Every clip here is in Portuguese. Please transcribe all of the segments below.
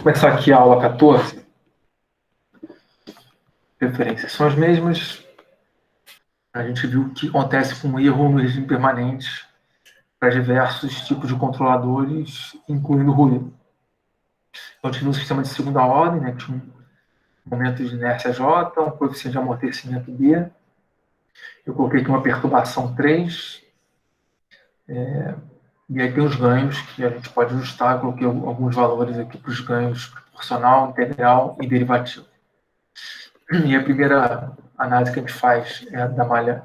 começar aqui a aula 14. Referências são as mesmas. A gente viu que acontece com erro no regime permanente para diversos tipos de controladores, incluindo o ruído. Então, a gente viu um sistema de segunda ordem, né, que tinha um momento de inércia J, um coeficiente de amortecimento B. Eu coloquei aqui uma perturbação 3. E aí tem os ganhos que a gente pode ajustar. Eu coloquei alguns valores aqui para os ganhos proporcional, integral e derivativo. E a primeira análise que a gente faz é a da malha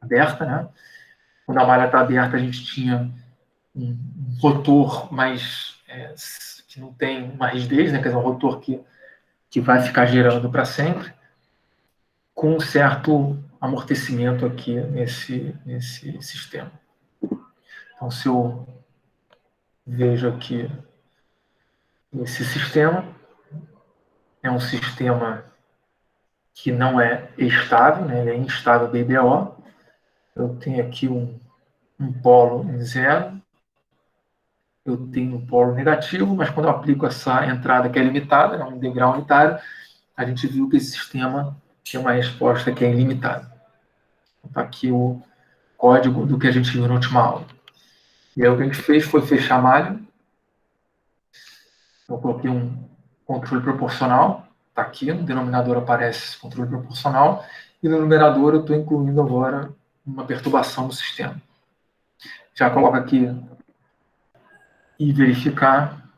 aberta, né? Quando a malha está aberta, a gente tinha um rotor que não tem uma rigidez, né? Quer dizer, um rotor que vai ficar girando para sempre, com um certo amortecimento aqui nesse sistema. Então, se eu vejo aqui esse sistema, é um sistema que não é estável, né? Ele é instável BBO. Eu tenho aqui um polo em zero, eu tenho um polo negativo, mas quando eu aplico essa entrada que é limitada, né, um degrau unitário, a gente viu que esse sistema tem uma resposta que é ilimitada. Está aqui o código do que a gente viu na última aula. E aí o que a gente fez foi fechar a malha. Eu coloquei um controle proporcional, está aqui, no denominador aparece esse controle proporcional, e no numerador eu estou incluindo agora uma perturbação do sistema. Já coloco aqui e verificar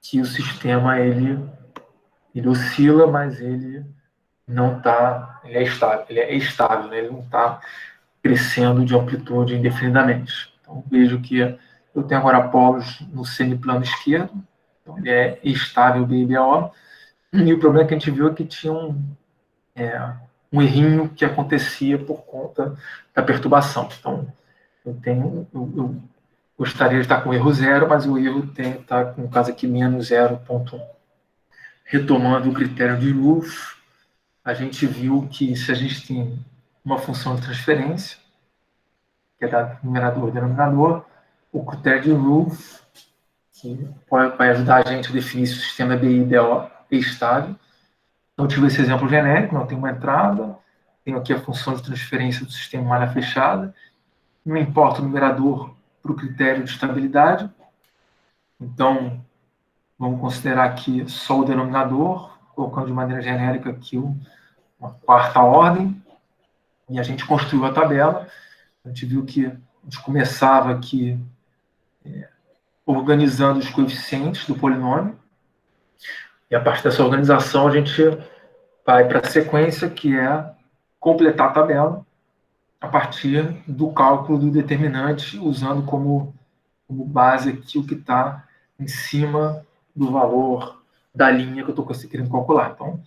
que o sistema ele oscila, mas ele não está, ele é estável, né? Ele não está crescendo de amplitude indefinidamente. Então vejo que eu tenho agora polos no semiplano esquerdo, então ele é estável BBO, e o problema que a gente viu é que tinha um errinho que acontecia por conta da perturbação. Então eu gostaria de estar com erro zero, mas o erro tem que estar, no caso aqui, menos 0,1. Retomando o critério de Wolff, a gente viu que se a gente tem uma função de transferência, que é dado numerador e denominador, o critério de Wolff, que vai ajudar a gente a definir se o sistema é BIDO é estável. Então, eu tive esse exemplo genérico, eu tenho uma entrada, tenho aqui a função de transferência do sistema malha fechada, não importa o numerador para o critério de estabilidade. Então, vamos considerar aqui só o denominador, colocando de maneira genérica aqui uma quarta ordem, e a gente construiu a tabela. A gente viu que a gente começava aqui organizando os coeficientes do polinômio, e a partir dessa organização a gente vai para a sequência, que é completar a tabela a partir do cálculo do determinante, usando como base aqui o que está em cima do valor da linha que eu estou querendo calcular. Então,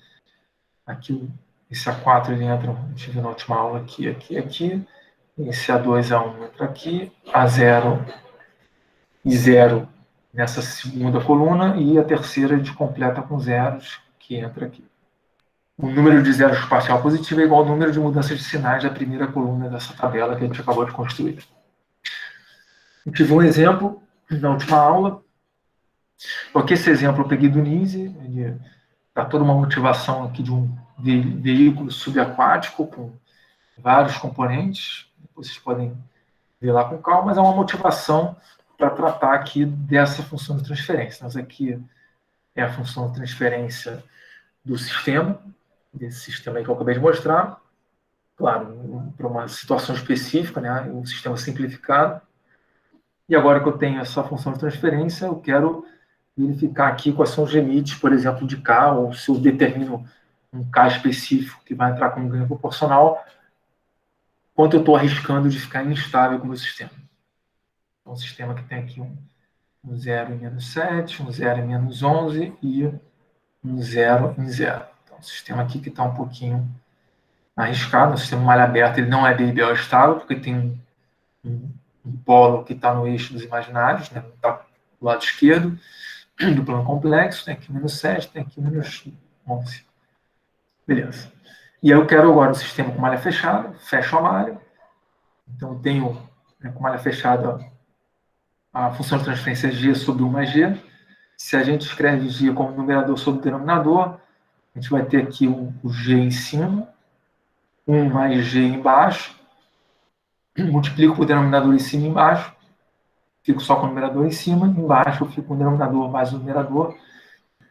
aqui esse A4 ele entra, a gente viu na última aula, aqui. Esse A2, A1 entra aqui, A0 e 0 nessa segunda coluna, e a terceira a gente completa com zeros, que entra aqui. O número de zeros parcial positivo é igual ao número de mudanças de sinais da primeira coluna dessa tabela que a gente acabou de construir. Eu tive um exemplo na última aula, porque esse exemplo eu peguei do NISE, ele dá toda uma motivação aqui de um veículo subaquático com vários componentes, depois vocês podem ver lá com calma, mas é uma motivação para tratar aqui dessa função de transferência. Mas aqui é a função de transferência do sistema, desse sistema aí que eu acabei de mostrar, claro, para uma situação específica, né, um sistema simplificado. E agora que eu tenho essa função de transferência, eu quero verificar aqui quais são os limites, por exemplo, de K, ou se eu determino um K específico que vai entrar com um ganho proporcional, quanto eu estou arriscando de ficar instável com o meu sistema. Então, um sistema que tem aqui um 0 em menos 7, um 0 em menos 11 e um 0 em 0. Então, um sistema aqui que está um pouquinho arriscado. O sistema malha aberta ele não é BBO estável, porque tem um polo que está no eixo dos imaginários, né? Está do lado esquerdo do plano complexo, tem aqui menos 7, tem aqui menos 11. Beleza. E aí eu quero agora um sistema com malha fechada, fecho a malha. Então eu tenho, com malha fechada, a função de transferência G sobre 1 mais G. Se a gente escreve G como numerador sobre o denominador, a gente vai ter aqui o G em cima, 1 mais G embaixo, multiplico o denominador em cima e embaixo, fico só com o numerador em cima, embaixo eu fico com o denominador mais o numerador.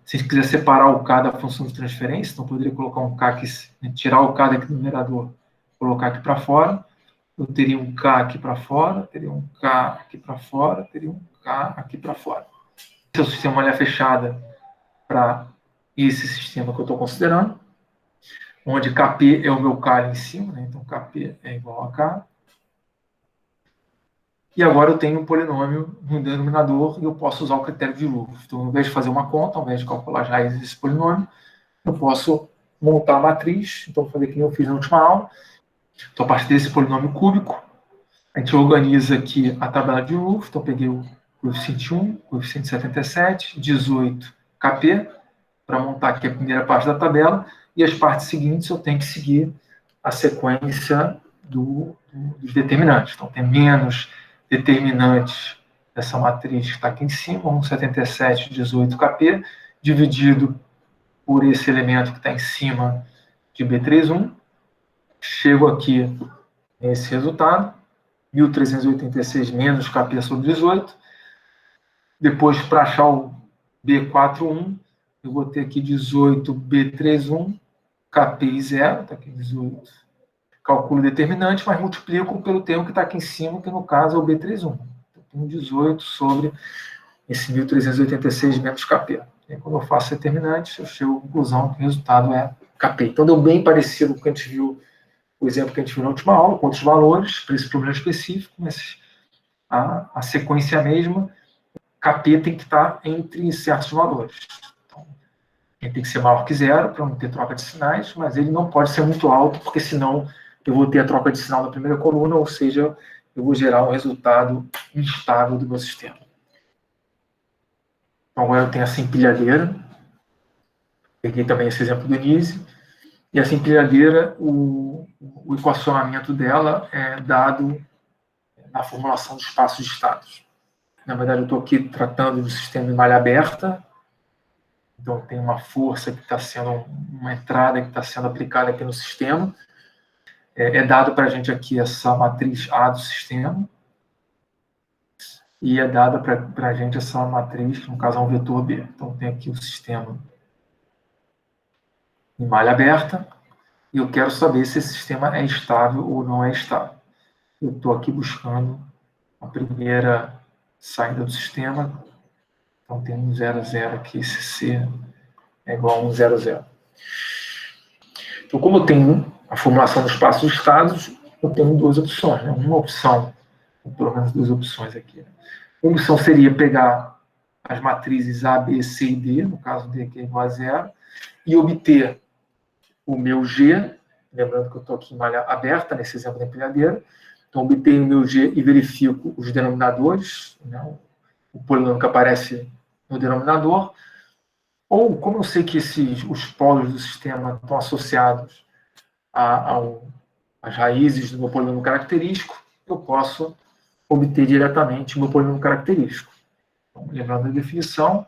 Se a gente quiser separar o K da função de transferência, então eu poderia colocar um K aqui, tirar o K daqui do numerador, colocar aqui para fora, eu teria um K aqui para fora, teria um K aqui para fora, teria um K aqui para fora. Esse é o sistema malha fechada para esse sistema que eu estou considerando, onde Kp é o meu K ali em cima, né? Então Kp é igual a K. E agora eu tenho um polinômio no denominador e eu posso usar o critério de Roof. Então, ao invés de fazer uma conta, ao invés de calcular as raízes desse polinômio, eu posso montar a matriz. Então, vou fazer o que eu fiz na última aula. Então, a partir desse polinômio cúbico, a gente organiza aqui a tabela de Roof. Então, eu peguei o coeficiente 1, coeficiente 77, 18, Kp, para montar aqui a primeira parte da tabela. E as partes seguintes eu tenho que seguir a sequência dos determinantes. Então, tem menos determinantes dessa matriz que está aqui em cima, 1,77, 18 Kp, dividido por esse elemento que está em cima de B31. Chego aqui nesse resultado, 1.386 menos Kp sobre 18. Depois, para achar o B41, eu vou ter aqui 18 B31, Kp 0, está aqui 18. Calculo determinante, mas multiplico pelo termo que está aqui em cima, que no caso é o B31. Então, tenho 18 sobre esse 1.386 menos Kp. E aí, quando eu faço determinante, eu chego à conclusão que o resultado é Kp. Então, deu bem parecido com o que a gente viu, o exemplo que a gente viu na última aula, com outros valores, para esse problema específico, mas a sequência é a mesma. Kp tem que estar entre certos valores. Então, ele tem que ser maior que zero, para não ter troca de sinais, mas ele não pode ser muito alto, porque senão eu vou ter a troca de sinal na primeira coluna, ou seja, eu vou gerar um resultado instável do meu sistema. Então, agora eu tenho essa empilhadeira. Peguei também esse exemplo do Nise. E essa empilhadeira, o equacionamento dela é dado na formulação do espaço de estados. Na verdade, eu estou aqui tratando do sistema em malha aberta. Então, tem uma força que está sendo, uma entrada que está sendo aplicada aqui no sistema. É dado para a gente aqui essa matriz A do sistema. E é dada para a gente essa matriz, que no caso é um vetor B. Então, tem aqui o sistema em malha aberta. E eu quero saber se esse sistema é estável ou não é estável. Eu estou aqui buscando a primeira saída do sistema. Então, tem um 0, 0 aqui. Esse C é igual a 1, 0, 0. Então, como eu tenho a formulação do espaço de estados, eu tenho duas opções. Né? Uma opção, ou pelo menos duas opções aqui. Uma opção seria pegar as matrizes A, B, C e D, no caso D que é igual a 0, e obter o meu G, lembrando que eu estou aqui em malha aberta, nesse exemplo da empilhadeira. Então, obtenho o meu G e verifico os denominadores, né? O polinômio que aparece no denominador. Ou, como eu sei que os polos do sistema estão associados às raízes do meu polinômio característico, eu posso obter diretamente o meu polinômio característico. Então, lembrando a definição,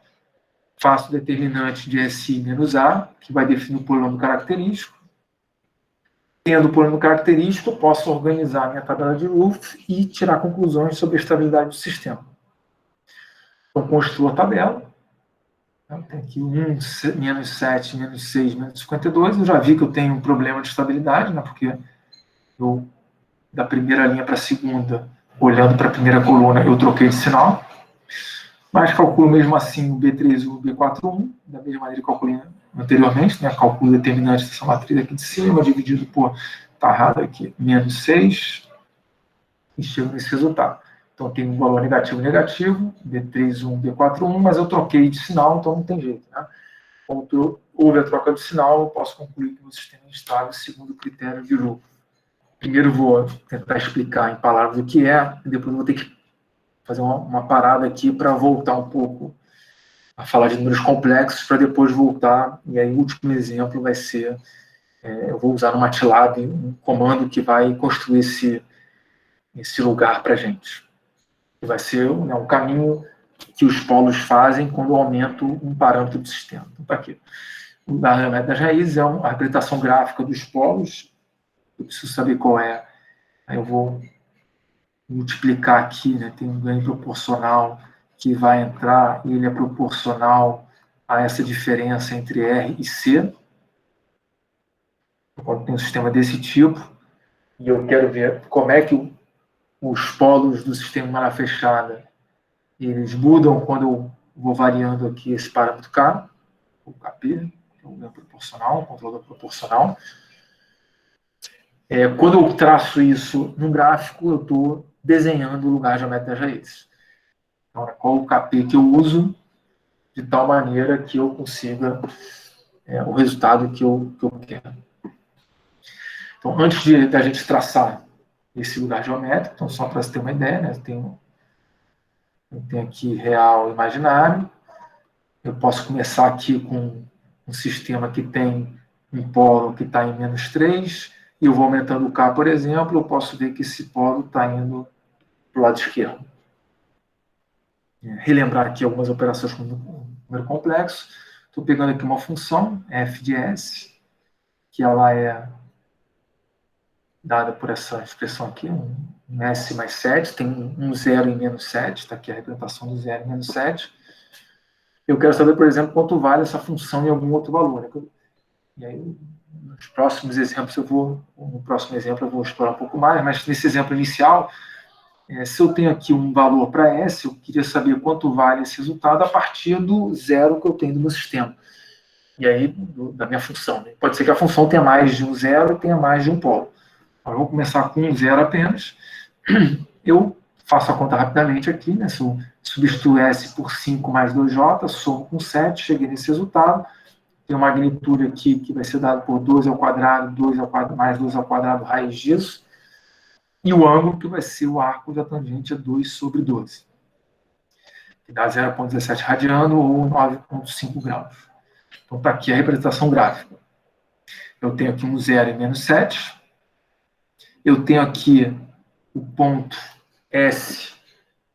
faço o determinante de SI menos A, que vai definir o polinômio característico. Tendo o polinômio característico, eu posso organizar a minha tabela de Roof e tirar conclusões sobre a estabilidade do sistema. Então, construo a tabela. Tem aqui 1, menos 7, menos 6, menos 52. Eu já vi que eu tenho um problema de estabilidade, né, porque eu, da primeira linha para a segunda, olhando para a primeira coluna, eu troquei de sinal. Mas calculo mesmo assim o B31 e o B41, da mesma maneira que calculei anteriormente, né? Calculo o determinante dessa matriz aqui de cima, dividido por, está errado aqui, menos 6, e chego nesse resultado. Então, tem um valor negativo, negativo, B31, B41, mas eu troquei de sinal, então não tem jeito. Né? Quando houve a troca de sinal, eu posso concluir que o sistema é estável segundo o critério de Roof. Primeiro vou tentar explicar em palavras o que é, e depois vou ter que fazer uma parada aqui para voltar um pouco a falar de números complexos, para depois voltar, e aí o último exemplo vai ser, eu vou usar no MATLAB um comando que vai construir esse lugar para a gente. Vai ser, né, um caminho que os polos fazem quando eu aumento um parâmetro do sistema. Então, está aqui. O lugar geométrico das raízes é a representação gráfica dos polos. Eu preciso saber qual é. Aí eu vou multiplicar aqui, né? Tem um ganho proporcional que vai entrar, e ele é proporcional a essa diferença entre R e C. Quando tem um sistema desse tipo, e eu quero ver como é que os polos do sistema malha fechada eles mudam quando eu vou variando aqui esse parâmetro K, o KP, que é o ganho proporcional, o controlador proporcional. Quando eu traço isso num gráfico, eu estou desenhando o lugar geométrico das raízes. Então, qual o KP que eu uso, de tal maneira que eu consiga o resultado que eu quero. Então, antes da gente traçar esse lugar geométrico, então só para você ter uma ideia, né, eu tenho aqui real e imaginário. Eu posso começar aqui com um sistema que tem um polo que está em -3, e eu vou aumentando o K, por exemplo, eu posso ver que esse polo está indo para o lado esquerdo. Relembrar aqui algumas operações com número complexo. Estou pegando aqui uma função, f de s, que ela é dada por essa expressão aqui, um s mais 7, tem um 0 em -7, está aqui a representação do 0 em -7. Eu quero saber, por exemplo, quanto vale essa função em algum outro valor. Né? E aí, nos próximos exemplos, no próximo exemplo eu vou explorar um pouco mais, mas nesse exemplo inicial, se eu tenho aqui um valor para S, eu queria saber quanto vale esse resultado a partir do zero que eu tenho no meu sistema. E aí, da minha função. Né? Pode ser que a função tenha mais de um zero e tenha mais de um polo. Então, eu vou começar com um zero apenas. Eu faço a conta rapidamente aqui, né? Se eu substituo S por 5 mais 2J, somo com 7, cheguei nesse resultado. Tem uma magnitude aqui que vai ser dada por 2 ao quadrado, 2 ao quadrado, mais 2 ao quadrado, raiz disso. E o ângulo que vai ser o arco da tangente é 2 sobre 12. Que dá 0,17 radiano ou 9,5 graus. Então está aqui a representação gráfica. Eu tenho aqui um 0 e -7. Eu tenho aqui o ponto S,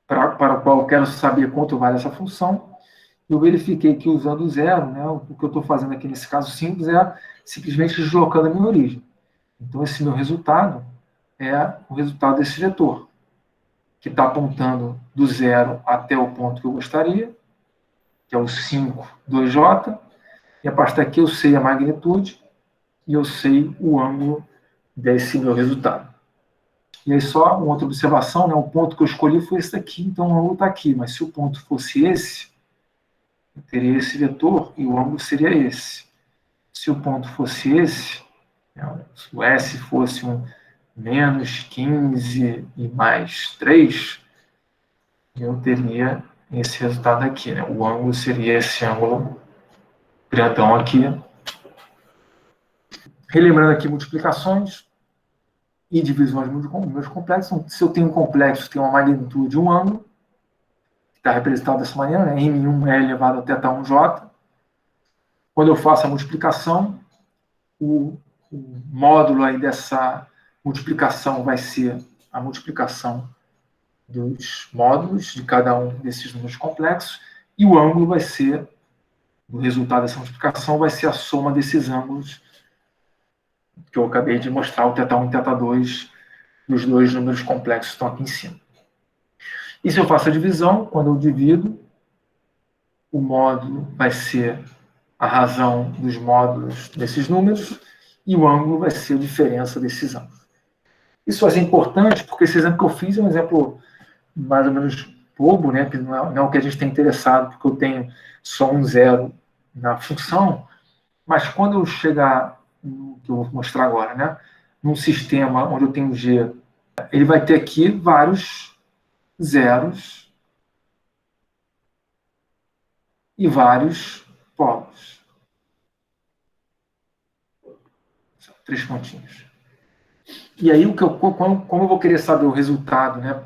para o qual eu quero saber quanto vale essa função. Eu verifiquei que usando o zero, né, o que eu estou fazendo aqui nesse caso simples é simplesmente deslocando a minha origem. Então, esse meu resultado é o resultado desse vetor, que está apontando do zero até o ponto que eu gostaria, que é o 5, 2J, e a partir daqui eu sei a magnitude e eu sei o ângulo desse meu resultado. E aí só uma outra observação, né, o ponto que eu escolhi foi esse daqui, então o ângulo está aqui, mas se o ponto fosse esse, eu teria esse vetor e o ângulo seria esse. Se o ponto fosse esse, se o S fosse um -15 e mais 3, eu teria esse resultado aqui. Né? O ângulo seria esse ângulo grandão aqui. Relembrando aqui multiplicações e divisões de números complexos. Se eu tenho um complexo, tem uma magnitude, um ângulo, que está representado dessa maneira, né? M1 é elevado a θ1J. Quando eu faço a multiplicação, o módulo aí dessa multiplicação vai ser a multiplicação dos módulos de cada um desses números complexos, e o ângulo vai ser, o resultado dessa multiplicação vai ser a soma desses ângulos que eu acabei de mostrar, o θ1 e θ2 dos dois números complexos que estão aqui em cima. E se eu faço a divisão, quando eu divido, o módulo vai ser a razão dos módulos desses números, e o ângulo vai ser a diferença desses ângulos. Isso vai ser importante, porque esse exemplo que eu fiz é um exemplo mais ou menos bobo, né? Que não é o que a gente tem interessado, porque eu tenho só um zero na função, mas quando eu chegar no que eu vou mostrar agora, né? Num sistema onde eu tenho G, ele vai ter aqui vários zeros e vários polos. 3 pontinhos. E aí, como eu vou querer saber o resultado, né?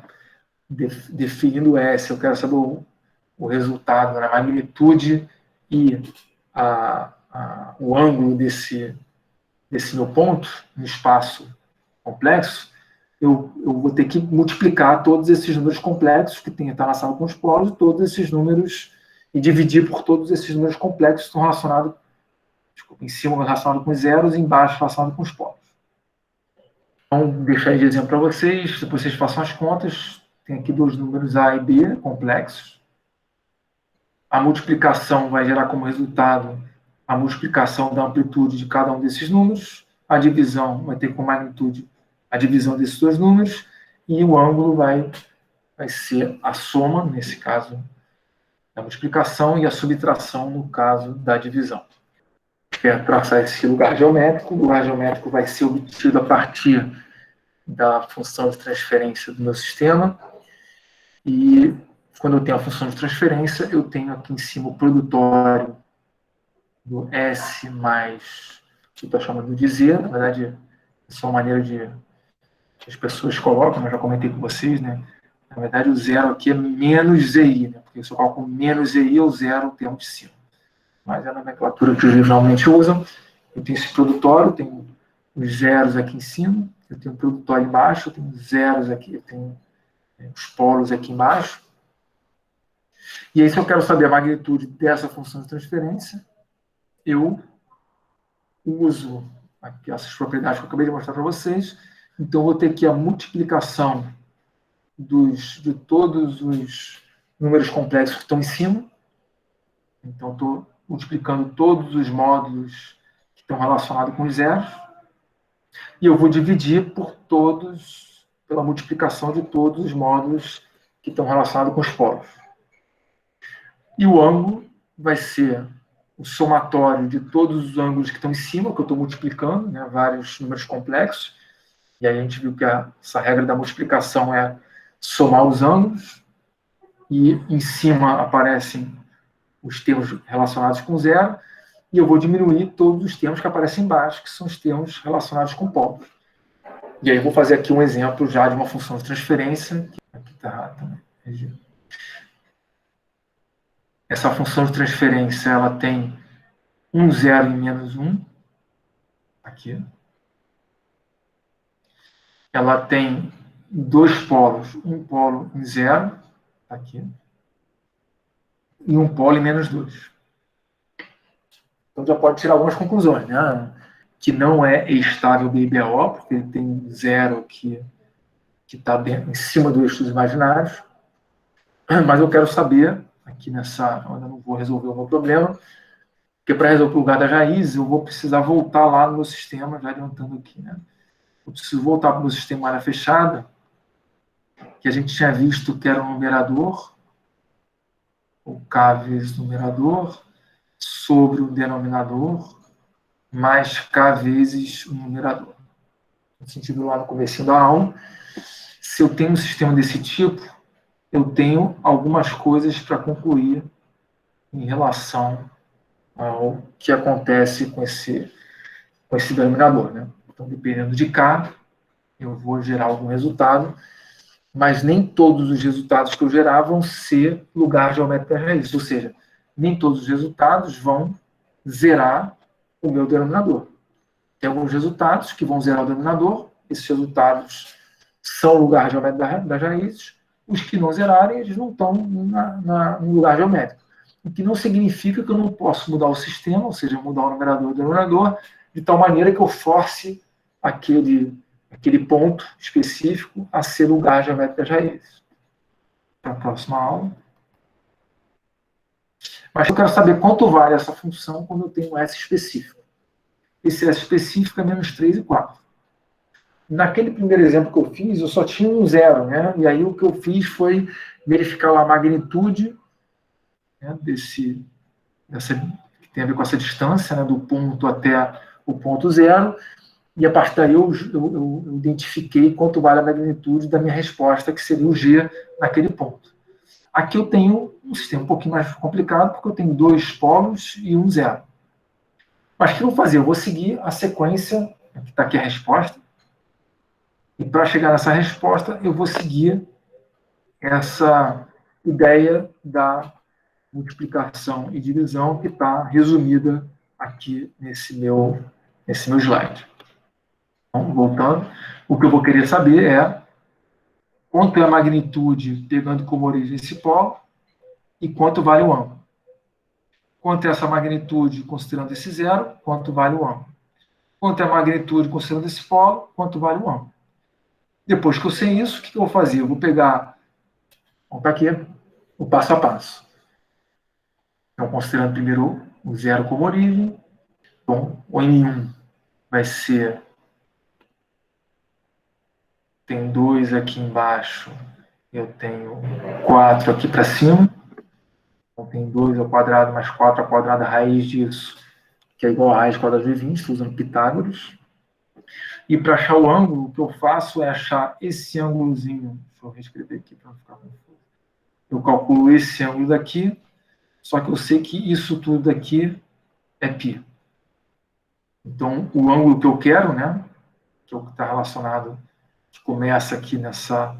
Definindo S, eu quero saber o resultado, né? A magnitude e o ângulo desse meu ponto no espaço complexo, eu vou ter que multiplicar todos esses números complexos que tem estar relacionado com os polos, todos esses números, e dividir por todos esses números complexos que estão relacionados, em cima relacionado com os zeros e embaixo relacionado com os polos. Então, deixar aí de exemplo para vocês, depois vocês façam as contas. Tem aqui dois números A e B complexos. A multiplicação vai gerar como resultado a multiplicação da amplitude de cada um desses números. A divisão vai ter como magnitude a divisão desses dois números. E o ângulo vai ser a soma, nesse caso, da multiplicação, e a subtração, no caso da divisão. Quero traçar esse lugar geométrico. O lugar geométrico vai ser obtido a partir da função de transferência do meu sistema. E quando eu tenho a função de transferência, eu tenho aqui em cima o produtório do S mais, que eu estou chamando de Z. Na verdade, é só uma maneira de que as pessoas colocam, eu já comentei com vocês, né? Na verdade, o zero aqui é menos ZI, né? Porque se eu coloco menos ZI, eu zero o termo de cima. Mas é a nomenclatura que eles geralmente usam. Eu tenho esse produtório, tenho os zeros aqui em cima, eu tenho o produtório embaixo, eu tenho zeros aqui, eu tenho os polos aqui embaixo. E aí, se eu quero saber a magnitude dessa função de transferência, eu uso aqui essas propriedades que eu acabei de mostrar para vocês. Então, eu vou ter aqui a multiplicação de todos os números complexos que estão em cima. Então, estou multiplicando todos os módulos que estão relacionados com os zeros. E eu vou dividir pela multiplicação de todos os módulos que estão relacionados com os polos. E o ângulo vai ser o somatório de todos os ângulos que estão em cima, que eu estou multiplicando, né, vários números complexos. E aí a gente viu que essa regra da multiplicação é somar os ângulos. E em cima aparecem os termos relacionados com zero. E eu vou diminuir todos os termos que aparecem embaixo, que são os termos relacionados com polos. E aí eu vou fazer aqui um exemplo já de uma função de transferência. Aqui está errado também. Essa função de transferência, ela tem um zero em menos 1. Aqui. Ela tem dois polos, um polo em zero, aqui, e um polo em menos 2. Então já pode tirar algumas conclusões, né? Que não é estável BIBO, porque ele tem zero que está em cima do eixo dos imaginários. Mas eu quero saber, aqui nessa, eu ainda não vou resolver o meu problema, porque para resolver o lugar das raízes, eu vou precisar voltar lá no meu sistema, já adiantando aqui, né? Eu preciso voltar para o meu sistema área fechada, que a gente tinha visto que era o numerador, o K vezes numerador, sobre o denominador, mais K vezes o numerador. No sentido lá no começo da aula, se eu tenho um sistema desse tipo, eu tenho algumas coisas para concluir em relação ao que acontece com esse denominador, né? Então, dependendo de K, eu vou gerar algum resultado, mas nem todos os resultados que eu gerar vão ser lugar geométrico das raízes, ou seja, nem todos os resultados vão zerar o meu denominador. Tem alguns resultados que vão zerar o denominador, esses resultados são lugar geométrico das raízes, os que não zerarem, eles não estão no lugar geométrico. O que não significa que eu não posso mudar o sistema, ou seja, mudar o numerador e o denominador, de tal maneira que eu force aquele ponto específico a ser lugar geométrico das raízes. Para a próxima aula. Mas eu quero saber quanto vale essa função quando eu tenho um S específico. Esse S específico é menos 3 e 4. Naquele primeiro exemplo que eu fiz, eu só tinha um zero, né? E aí o que eu fiz foi verificar a magnitude, né, que tem a ver com essa distância, né, do ponto até o ponto zero, e a partir daí eu identifiquei quanto vale a magnitude da minha resposta, que seria o G naquele ponto. Aqui eu tenho um sistema um pouquinho mais complicado, porque eu tenho dois polos e um zero. Mas o que eu vou fazer? Eu vou seguir a sequência, que está aqui a resposta, e para chegar nessa resposta, eu vou seguir essa ideia da multiplicação e divisão que está resumida aqui nesse meu slide. Então, voltando, o que eu vou querer saber é quanto é a magnitude pegando como origem esse polo e quanto vale o ângulo. Quanto é essa magnitude considerando esse zero, quanto vale o ângulo. Quanto é a magnitude considerando esse polo, quanto vale o ângulo. Depois que eu sei isso, o que eu vou fazer? Eu vou pegar, vamos para aqui, o passo a passo. Então, considerando primeiro o zero como origem, bom, o N1 vai ser, tem 2 aqui embaixo, eu tenho 4 aqui para cima, então tem 2 ao quadrado mais 4 ao quadrado, a raiz disso, que é igual a raiz quadrada de 20, estou usando Pitágoras. E para achar o ângulo, o que eu faço é achar esse ângulozinho, deixa eu reescrever aqui para não ficar confuso. Eu calculo esse ângulo daqui, só que eu sei que isso tudo daqui é π. Então, o ângulo que eu quero, né, que é o que está relacionado, que começa aqui nessa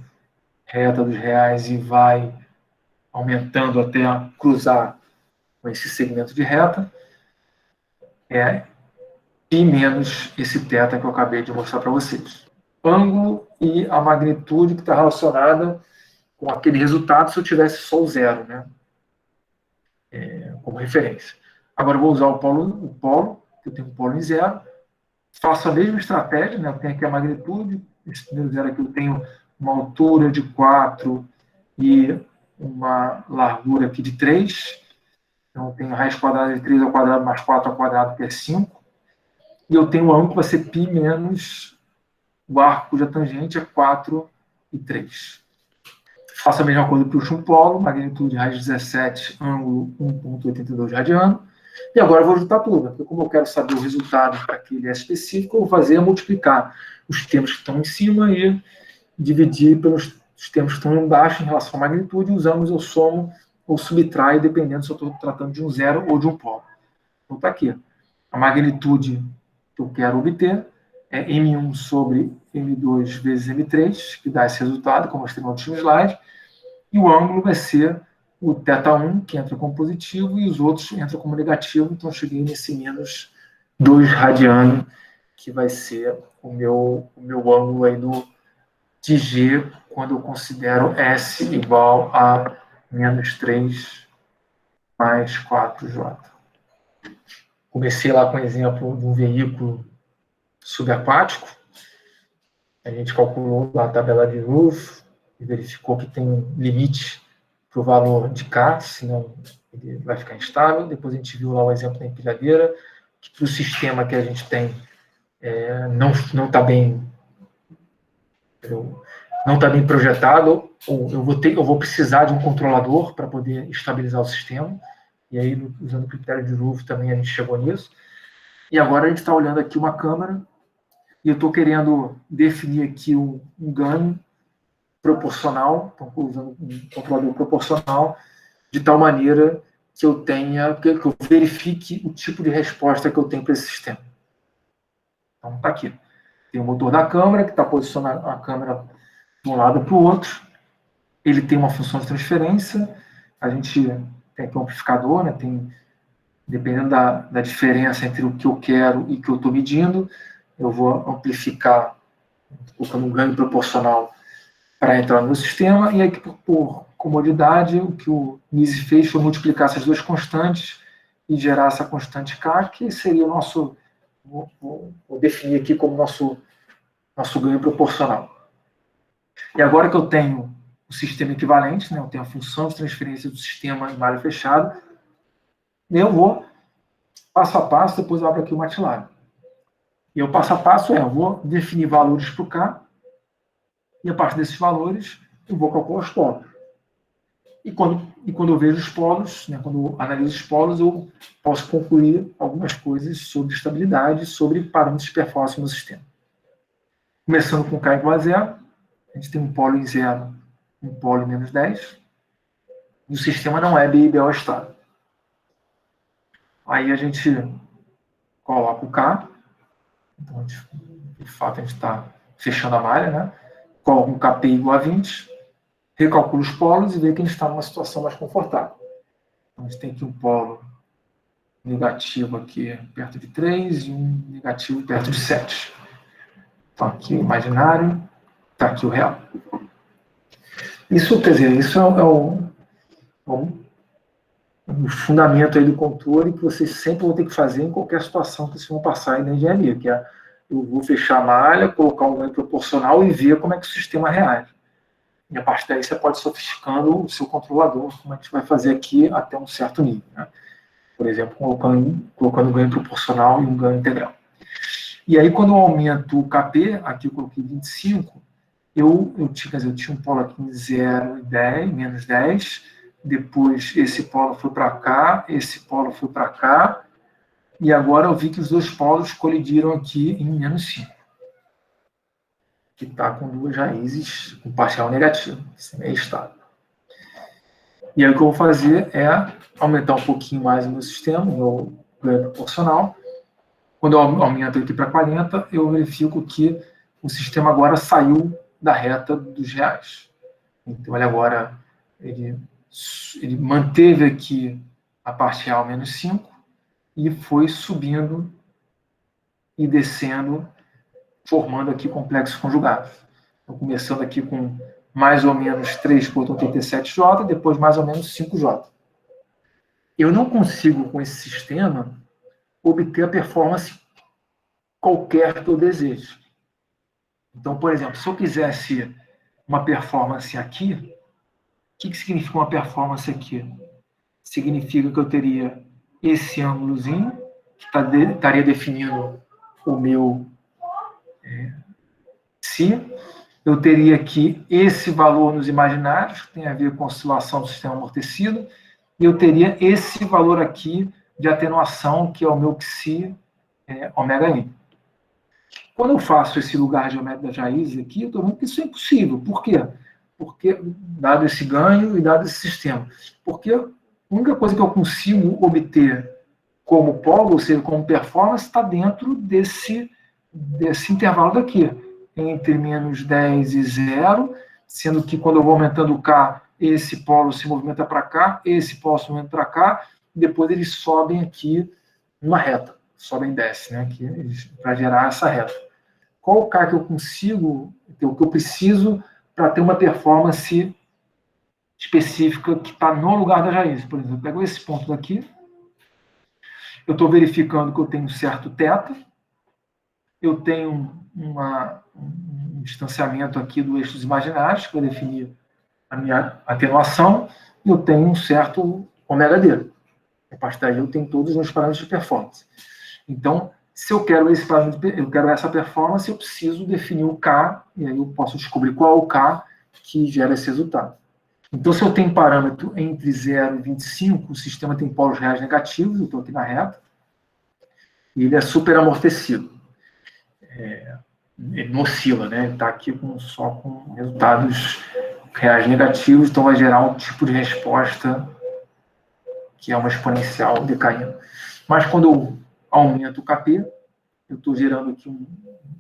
reta dos reais e vai aumentando até cruzar com esse segmento de reta, é π menos esse θ que eu acabei de mostrar para vocês. Ângulo e a magnitude que está relacionada com aquele resultado se eu tivesse só o zero, né, como referência. Agora eu vou usar o polo, que eu tenho um polo em zero, faço a mesma estratégia, né, eu tenho aqui a magnitude, esse primeiro zero aqui eu tenho uma altura de 4 e uma largura aqui de 3. Então, eu tenho raiz quadrada de 3 ao quadrado mais 4 ao quadrado, que é 5. E eu tenho o ângulo que vai ser π menos o arco cuja tangente é 4 e 3. Faço a mesma coisa para o último polo, magnitude raiz 17, ângulo 1,82 radiano. E agora eu vou juntar tudo, porque como eu quero saber o resultado para aquele S específico, eu vou fazer é multiplicar os termos que estão em cima e dividir pelos termos que estão embaixo em relação à magnitude, e os ângulos eu somo ou subtraio, dependendo se eu estou tratando de um zero ou de um polo. Então está aqui. A magnitude que eu quero obter é M1 sobre M2 vezes M3, que dá esse resultado, como eu mostrei no último slide, e o ângulo vai ser o θ1, que entra como positivo, e os outros entram como negativo, então eu cheguei nesse menos 2 radiano, que vai ser o meu ângulo aí de G, quando eu considero S igual a menos 3 mais 4J. Comecei lá com o exemplo de um veículo subaquático. A gente calculou lá a tabela de Roof e verificou que tem um limite para o valor de K, senão ele vai ficar instável. Depois a gente viu lá o exemplo da empilhadeira, que para o sistema que a gente tem não está bem, não está bem projetado, ou eu vou precisar de um controlador para poder estabilizar o sistema. E aí, usando o critério de Roof, também a gente chegou nisso. E agora a gente está olhando aqui uma câmera e eu estou querendo definir aqui um ganho proporcional, então usando um controlador proporcional, de tal maneira que eu verifique o tipo de resposta que eu tenho para esse sistema. Então está aqui. Tem o motor da câmera, que está posicionando a câmera de um lado para o outro. Ele tem uma função de transferência. A gente tem aqui um amplificador, né? Dependendo da diferença entre o que eu quero e o que eu estou medindo, eu vou amplificar, colocando um ganho proporcional para entrar no meu sistema, e aí, por comodidade, o que o Nise fez foi multiplicar essas duas constantes e gerar essa constante K, que seria o nosso, vou definir aqui como nosso ganho proporcional. E agora que eu tenho o sistema equivalente, né, eu tenho a função de transferência do sistema em malha fechada, eu vou passo a passo, depois eu abro aqui o MATLAB. E o passo a passo eu vou definir valores para o K, e a partir desses valores eu vou calcular os polos. E quando eu vejo os polos, né, quando eu analiso os polos, eu posso concluir algumas coisas sobre estabilidade, sobre parâmetros de performance no sistema. Começando com K igual a zero, a gente tem um polo em zero, um polo em menos 10, e o sistema não é BIBL estável. Aí a gente coloca o K, então de fato a gente está fechando a malha, né? Coloca um KP igual a 20, recalcula os polos e vê que a gente está numa situação mais confortável. Então, a gente tem aqui um polo negativo aqui perto de 3 e um negativo perto de 7. Então, aqui o imaginário, está aqui o real. Isso, quer dizer, isso é o fundamento aí do controle que vocês sempre vão ter que fazer em qualquer situação que vocês vão passar aí na engenharia, que é eu vou fechar a malha, colocar um ganho proporcional e ver como é que o sistema reage. E a partir daí você pode ir sofisticando o seu controlador, como a gente vai fazer aqui até um certo nível. Né? Por exemplo, colocando um ganho proporcional e um ganho integral. E aí, quando eu aumento o KP, aqui eu coloquei 25, eu tinha um polo aqui em 0 e 10, menos 10, depois esse polo foi para cá, esse polo foi para cá, e agora eu vi que os dois polos colidiram aqui em menos 5, que está com duas raízes com parcial negativo, esse meio estável. E aí o que eu vou fazer é aumentar um pouquinho mais o meu sistema, o meu ganho proporcional. Quando eu aumento aqui para 40, eu verifico que o sistema agora saiu da reta dos reais. Então, ele agora ele manteve aqui a parte real menos 5 e foi subindo e descendo, formando aqui complexos conjugados. Então, começando aqui com mais ou menos 3,87J, depois mais ou menos 5J. Eu não consigo, com esse sistema, obter a performance qualquer que eu deseje. Então, por exemplo, se eu quisesse uma performance aqui, o que significa uma performance aqui? Significa que eu teria esse ângulozinho, que estaria definindo o meu Si. Eu teria aqui esse valor nos imaginários, que tem a ver com a oscilação do sistema amortecido, e eu teria esse valor aqui de atenuação, que é o meu Psi ômega n. Quando eu faço esse lugar geométrico das raízes aqui, eu estou vendo que isso é impossível. Por quê? Porque, dado esse ganho e dado esse sistema. Porque a única coisa que eu consigo obter como polo, ou seja, como performance, está dentro desse intervalo daqui, entre menos 10 e 0, sendo que quando eu vou aumentando o K, esse polo se movimenta para cá, esse polo se movimenta para cá, e depois eles sobem aqui numa reta, sobem e descem, né, para gerar essa reta. Qual o K que eu consigo, o que eu preciso para ter uma performance específica que está no lugar das raízes? Por exemplo, eu pego esse ponto daqui, eu estou verificando que eu tenho um certo θ, eu tenho um distanciamento aqui do eixo dos imaginários, que vai definir a minha atenuação, e eu tenho um certo ômega d. A partir daí eu tenho todos os meus parâmetros de performance. Então, se eu quero essa performance, eu preciso definir o K, e aí eu posso descobrir qual é o K que gera esse resultado. Então, se eu tenho parâmetro entre 0 e 25, o sistema tem polos reais negativos, eu estou aqui na reta, e ele é super amortecido. Ele não oscila, né? Ele está aqui só com resultados reais negativos, então vai gerar um tipo de resposta que é uma exponencial decaindo. Mas quando eu aumento o KP, eu estou gerando aqui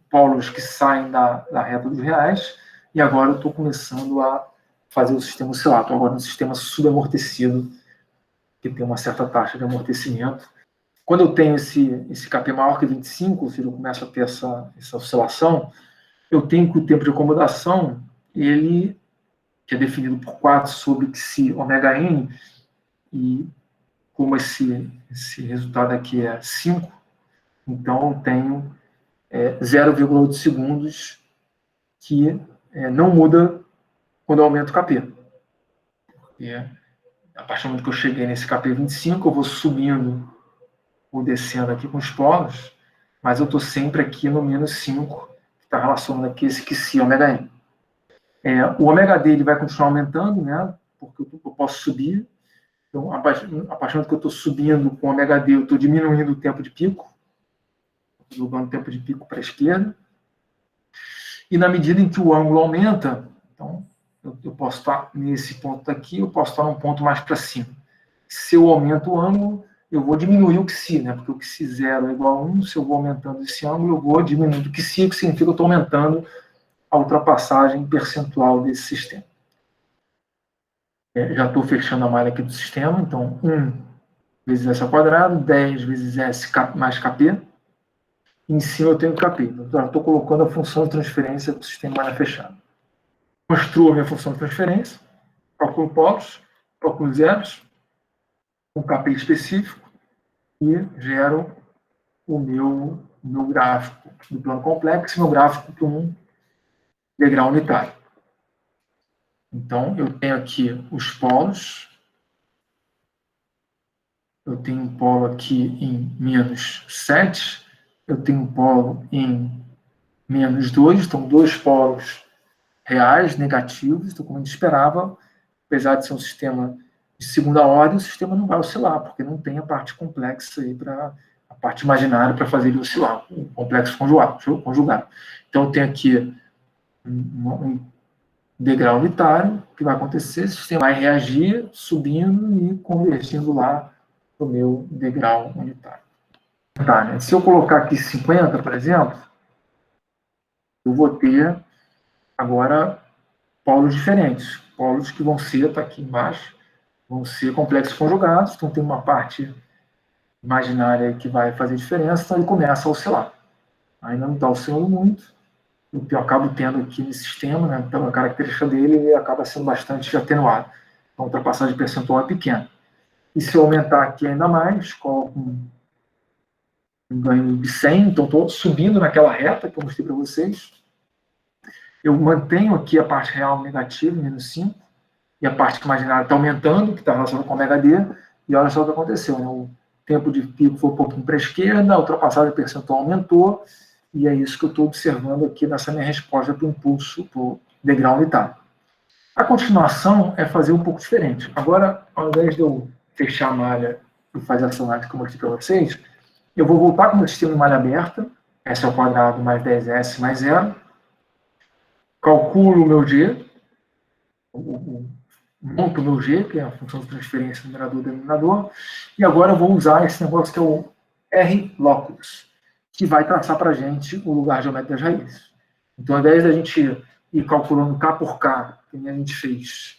polos que saem da reta dos reais, e agora eu estou começando a fazer o sistema oscilar. Estou agora no sistema subamortecido, que tem uma certa taxa de amortecimento. Quando eu tenho esse KP maior que 25, ou seja, eu começo a ter essa oscilação, eu tenho que o tempo de acomodação, ele, que é definido por 4 sobre Xi ômega n, e como esse resultado aqui é 5, então eu tenho 0,8 segundos que não muda quando eu aumento o KP. Porque a partir do momento que eu cheguei nesse KP 25, eu vou subindo ou descendo aqui com os polos, mas eu estou sempre aqui no menos 5, que está relacionando aqui esse Xi ômega n. O ômega d ele vai continuar aumentando, né? Porque eu posso subir. Então, a partir do momento que eu estou subindo com o ômega d, eu estou diminuindo o tempo de pico, jogando o tempo de pico para a esquerda. E na medida em que o ângulo aumenta, então, eu posso estar nesse ponto aqui, eu posso estar num ponto mais para cima. Se eu aumento o ângulo, eu vou diminuir o Xi, né? Porque o Xi 0 é igual a 1, se eu vou aumentando esse ângulo, eu vou diminuindo o Xi, que significa que eu estou aumentando a ultrapassagem percentual desse sistema. Já estou fechando a malha aqui do sistema, então 1 vezes S ao quadrado, 10 vezes S mais KP, e em cima eu tenho KP. Então, estou colocando a função de transferência do sistema malha fechada. Construo a minha função de transferência, calculo polos, calculo zeros, um KP específico, e gero o meu gráfico do plano complexo e meu gráfico de um degrau unitário. Então, eu tenho aqui os polos. Eu tenho um polo aqui em menos 7. Eu tenho um polo em menos 2. Então, dois polos reais, negativos. Então, como a gente esperava, apesar de ser um sistema de segunda ordem, o sistema não vai oscilar, porque não tem a parte complexa aí para a parte imaginária para fazer ele oscilar, o complexo conjugado. Então, eu tenho aqui um degrau unitário, que vai acontecer, o sistema vai reagir subindo e convergindo lá para o meu degrau unitário. Tá, né? Se eu colocar aqui 50, por exemplo, eu vou ter agora polos diferentes. Polos que vão ser, está aqui embaixo, vão ser complexos conjugados, então tem uma parte imaginária que vai fazer diferença, então ele começa a oscilar. Ainda não está oscilando muito, o que eu acabo tendo aqui nesse sistema, né, pela característica dele, ele acaba sendo bastante atenuado. Então, a ultrapassagem percentual é pequena. E se eu aumentar aqui ainda mais, coloco um ganho de 100, então estou subindo naquela reta que eu mostrei para vocês. Eu mantenho aqui a parte real negativa, menos 5, e a parte imaginária está aumentando, que está relacionada com o ômega D, e olha só o que aconteceu, né? O tempo de pico foi um pouquinho para a esquerda, a ultrapassagem percentual aumentou, e é isso que eu estou observando aqui nessa minha resposta para o impulso, para o degrau unitário. A continuação é fazer um pouco diferente. Agora, ao invés de eu fechar a malha e fazer essa análise que eu mostrei para vocês, eu vou voltar com o meu sistema de malha aberta, S ao quadrado mais 10S mais 0, calculo o meu G, monto o meu G, que é a função de transferência numerador e denominador, e agora eu vou usar esse negócio que é o R-locus, que vai traçar para a gente o lugar geométrico das raízes. Então, ao invés da gente ir calculando K por K, que a gente fez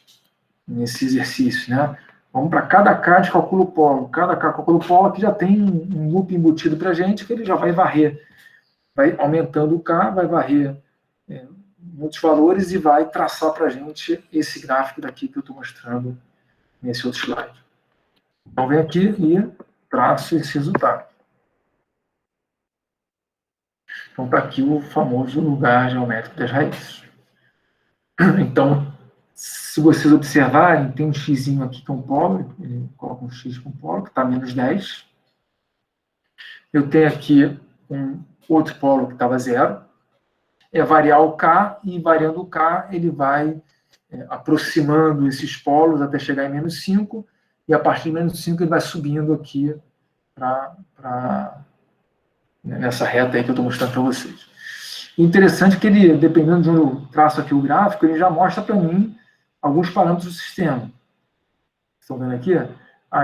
nesse exercício, né? Vamos para cada K, a gente calcula o polo. Cada K calcula o polo, aqui já tem um loop embutido para a gente, que ele já vai varrer. Vai aumentando o K, vai varrer muitos valores e vai traçar para a gente esse gráfico daqui que eu estou mostrando nesse outro slide. Então, vem aqui e traço esse resultado. Então, está aqui o famoso lugar geométrico das raízes. Então, se vocês observarem, tem um x aqui que é um polo, ele coloca um x com polo, que está menos 10. Eu tenho aqui um outro polo que estava 0. É variar o K, e variando o K, ele vai aproximando esses polos até chegar em menos 5, e a partir de menos 5 ele vai subindo aqui nessa reta aí que eu estou mostrando para vocês. Interessante que ele, dependendo de onde eu traço aqui o gráfico, ele já mostra para mim alguns parâmetros do sistema. Estão vendo aqui?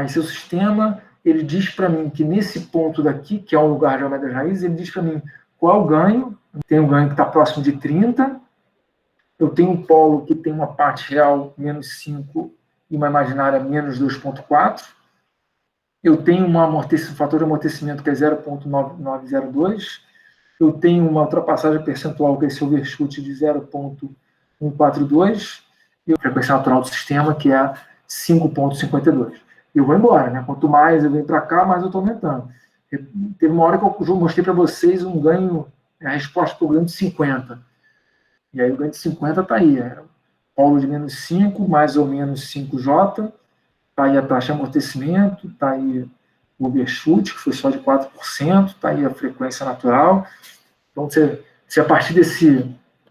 Esse é o sistema, ele diz para mim que nesse ponto daqui, que é o lugar geométrico das raízes, ele diz para mim qual é o ganho. Tem um ganho que está próximo de 30. Eu tenho um polo que tem uma parte real menos 5 e uma imaginária menos 2,4. Eu tenho um fator de amortecimento que é 0,902. Eu tenho uma ultrapassagem percentual, que é esse overshoot, de 0,142. E a frequência natural do sistema, que é 5,52. Eu vou embora, né? Quanto mais eu venho para cá, mais eu estou aumentando. Teve uma hora que eu mostrei para vocês um ganho, a resposta para o ganho de 50. E aí o ganho de 50 está aí. Polo de menos 5, mais ou menos 5J. Está aí a taxa de amortecimento, está aí o overshoot, que foi só de 4%, está aí a frequência natural. Então, se a partir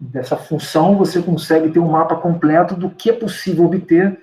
dessa função você consegue ter um mapa completo do que é possível obter